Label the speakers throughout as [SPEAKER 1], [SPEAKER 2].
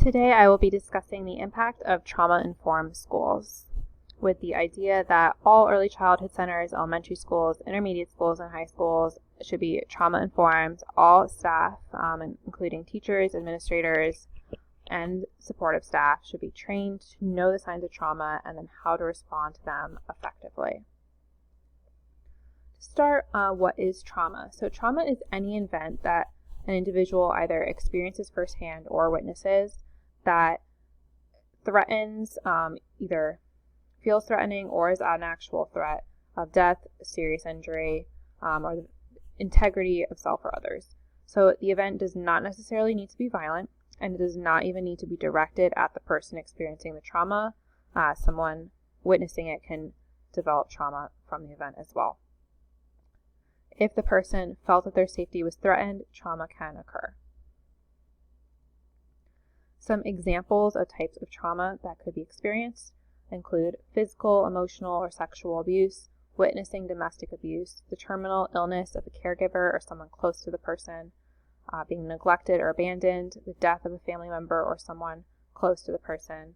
[SPEAKER 1] Today I will be discussing the impact of trauma-informed schools, with the idea that all early childhood centers, elementary schools, intermediate schools, and high schools should be trauma-informed. All staff, including teachers, administrators, and supportive staff, should be trained to know the signs of trauma and then how to respond to them effectively. To start, what is trauma? So trauma is any event that an individual either experiences firsthand or witnesses that threatens, either feels threatening or is an actual threat of death, serious injury, or the integrity of self or others. So the event does not necessarily need to be violent, and it does not even need to be directed at the person experiencing the trauma. Someone witnessing it can develop trauma from the event as well. If the person felt that their safety was threatened, trauma can occur. Some examples of types of trauma that could be experienced include physical, emotional, or sexual abuse, witnessing domestic abuse, the terminal illness of a caregiver or someone close to the person, being neglected or abandoned, the death of a family member or someone close to the person,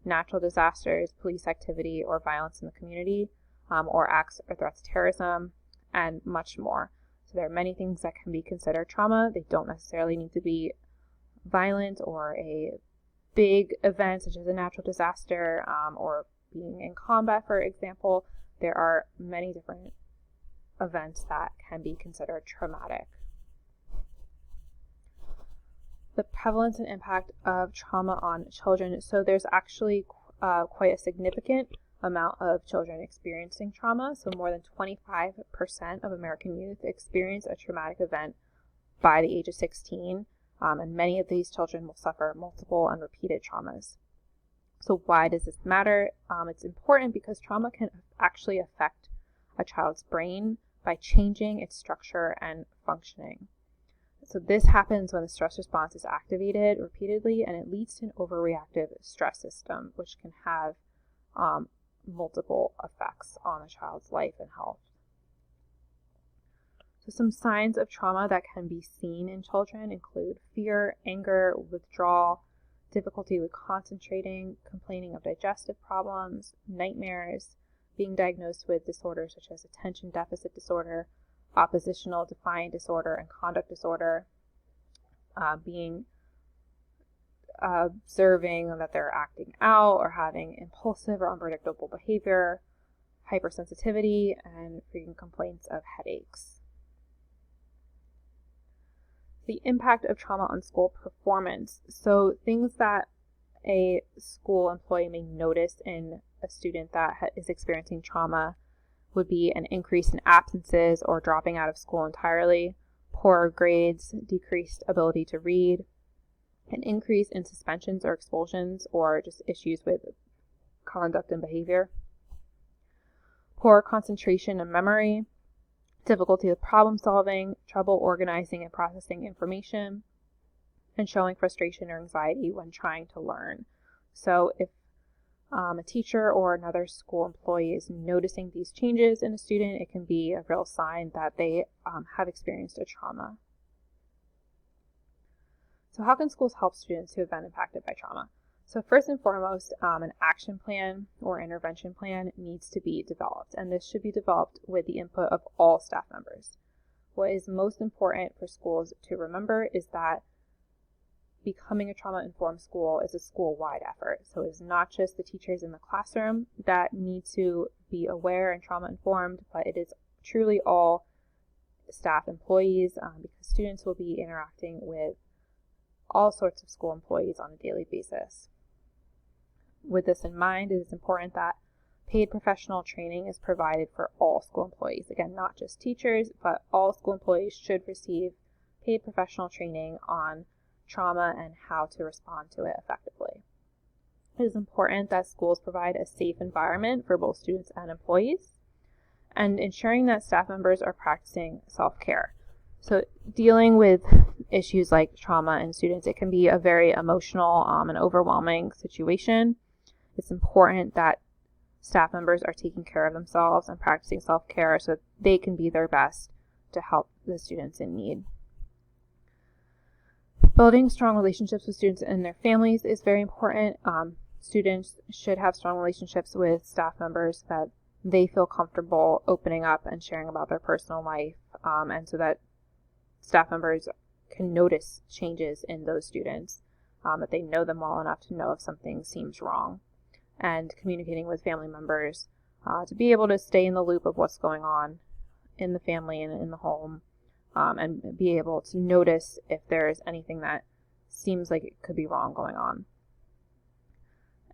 [SPEAKER 1] natural disasters, police activity, or violence in the community, or acts or threats of terrorism, and much more. So there are many things that can be considered trauma. They don't necessarily need to be violent or a big event such as a natural disaster, or being in combat, for example. There are many different events that can be considered traumatic. The prevalence and impact of trauma on children. So there's actually quite a significant amount of children experiencing trauma. So more than 25% of American youth experience a traumatic event by the age of 16. And many of these children will suffer multiple and repeated traumas. So why does this matter? It's important because trauma can actually affect a child's brain by changing its structure and functioning. So this happens when the stress response is activated repeatedly, and it leads to an overreactive stress system, which can have multiple effects on a child's life and health. So some signs of trauma that can be seen in children include fear, anger, withdrawal, difficulty with concentrating, complaining of digestive problems, nightmares, being diagnosed with disorders such as attention deficit disorder, oppositional defiant disorder, and conduct disorder, observing that they're acting out or having impulsive or unpredictable behavior, hypersensitivity, and frequent complaints of headaches. The impact of trauma on school performance. So things that a school employee may notice in a student that is experiencing trauma would be an increase in absences or dropping out of school entirely, poorer grades, decreased ability to read, an increase in suspensions or expulsions, or just issues with conduct and behavior, poor concentration and memory, difficulty with problem solving, trouble organizing and processing information, and showing frustration or anxiety when trying to learn. So if a teacher or another school employee is noticing these changes in a student, it can be a real sign that they have experienced a trauma. So how can schools help students who have been impacted by trauma? So first and foremost, an action plan or intervention plan needs to be developed, and this should be developed with the input of all staff members. What is most important for schools to remember is that becoming a trauma-informed school is a school-wide effort. So it's not just the teachers in the classroom that need to be aware and trauma-informed, but it is truly all staff employees, because students will be interacting with all sorts of school employees on a daily basis. With this in mind, it is important that paid professional training is provided for all school employees. Again, not just teachers, but all school employees should receive paid professional training on trauma and how to respond to it effectively. It is important that schools provide a safe environment for both students and employees, and ensuring that staff members are practicing self-care. So dealing with issues like trauma in students, it can be a very emotional and overwhelming situation. It's important that staff members are taking care of themselves and practicing self-care so that they can be their best to help the students in need. Building strong relationships with students and their families is very important. Students should have strong relationships with staff members that they feel comfortable opening up and sharing about their personal life, and so that staff members can notice changes in those students, that they know them well enough to know if something seems wrong, and communicating with family members to be able to stay in the loop of what's going on in the family and in the home, and be able to notice if there's anything that seems like it could be wrong going on.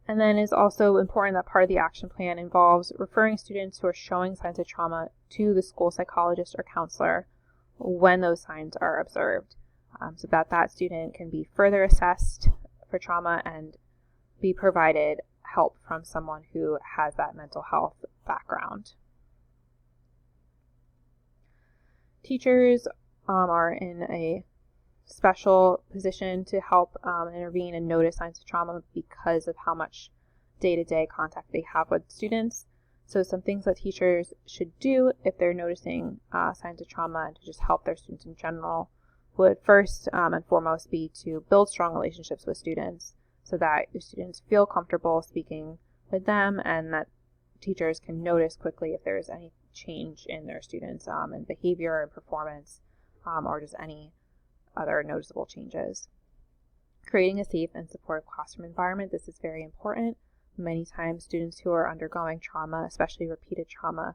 [SPEAKER 1] And then it's also important that part of the action plan involves referring students who are showing signs of trauma to the school psychologist or counselor when those signs are observed, so that that student can be further assessed for trauma and be provided help from someone who has that mental health background. Teachers are in a special position to help intervene and notice signs of trauma because of how much day-to-day contact they have with students. So some things that teachers should do if they're noticing signs of trauma and to just help their students in general would first and foremost be to build strong relationships with students so that your students feel comfortable speaking with them and that teachers can notice quickly if there's any change in their students in behavior and performance, or just any other noticeable changes. Creating a safe and supportive classroom environment. This is very important. Many times students who are undergoing trauma, especially repeated trauma,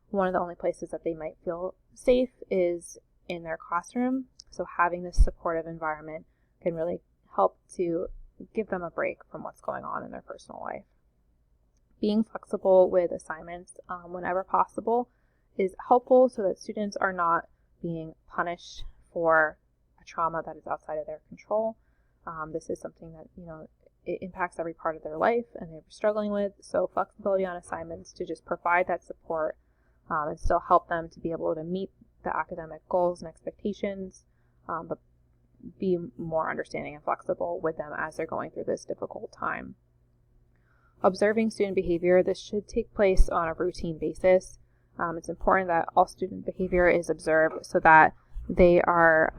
[SPEAKER 1] one of the only places that they might feel safe is in their classroom. So having this supportive environment can really help to give them a break from what's going on in their personal life. Being flexible with assignments whenever possible is helpful so that students are not being punished for a trauma that is outside of their control. This is something that, it impacts every part of their life and they're struggling with. So flexibility on assignments to just provide that support and still help them to be able to meet the academic goals and expectations, but be more understanding and flexible with them as they're going through this difficult time. Observing student behavior. This should take place on a routine basis. It's important that all student behavior is observed so that they are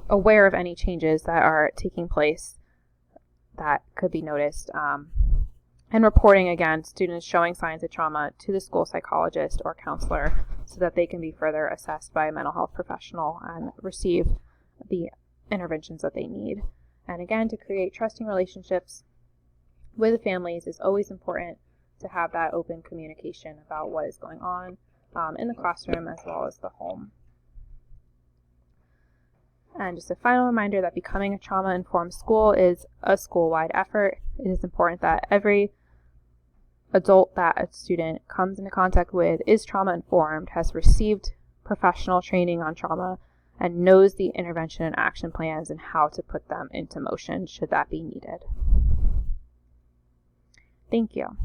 [SPEAKER 1] aware of any changes that are taking place that could be noticed, and reporting again students showing signs of trauma to the school psychologist or counselor so that they can be further assessed by a mental health professional and receive the interventions that they need. And again, to create trusting relationships with the families is always important to have that open communication about what is going on in the classroom as well as the home. And just a final reminder that becoming a trauma-informed school is a school-wide effort. It is important that every adult that a student comes into contact with is trauma-informed, has received professional training on trauma, and knows the intervention and action plans and how to put them into motion should that be needed. Thank you.